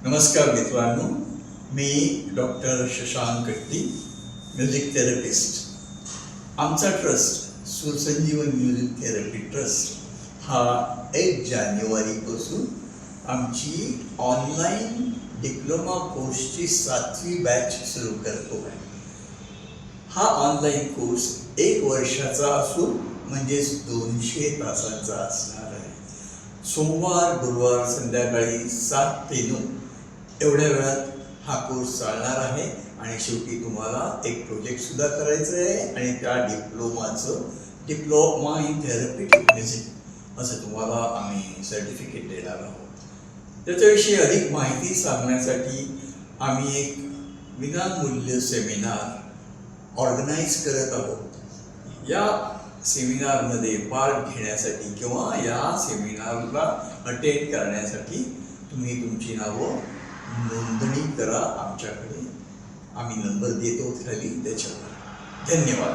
नमस्कार मित्रांनो, मी डॉक्टर शशांक कट्टी, म्युझिक थेरपिस्ट. आमचा ट्रस्ट सुरसंजीवन म्युझिक थेरपी ट्रस्ट हा 1 जानेवारीपासून आमची ऑनलाईन डिप्लोमा कोर्सची 7वी बॅच सुरू करतो आहे. हा ऑनलाईन कोर्स 1 वर्षाचा असून म्हणजेच 200 तासांचा असणार आहे. सोमवार गुरुवार संध्याकाळी 7 ते 9 एवढ्या वेळात हा कोर्स चालणार आहे आणि शेवटी तुम्हाला एक प्रोजेक्टसुद्धा करायचं आहे आणि त्या डिप्लोमा इन थेरप्युटिक म्युझिक असं तुम्हाला आम्ही सर्टिफिकेट देणार आहोत. त्याच्याविषयी अधिक माहिती सांगण्यासाठी आम्ही एक विनामूल्य सेमिनार ऑर्गनाईज करत आहोत. या सेमिनारमध्ये पार्ट घेण्यासाठी किंवा या सेमिनारला अटेंड करण्यासाठी तुम्ही तुमची नावं नोंदणी करा आमच्याकडे. आम्ही नंबर देतो खाली त्याच्यावर. धन्यवाद.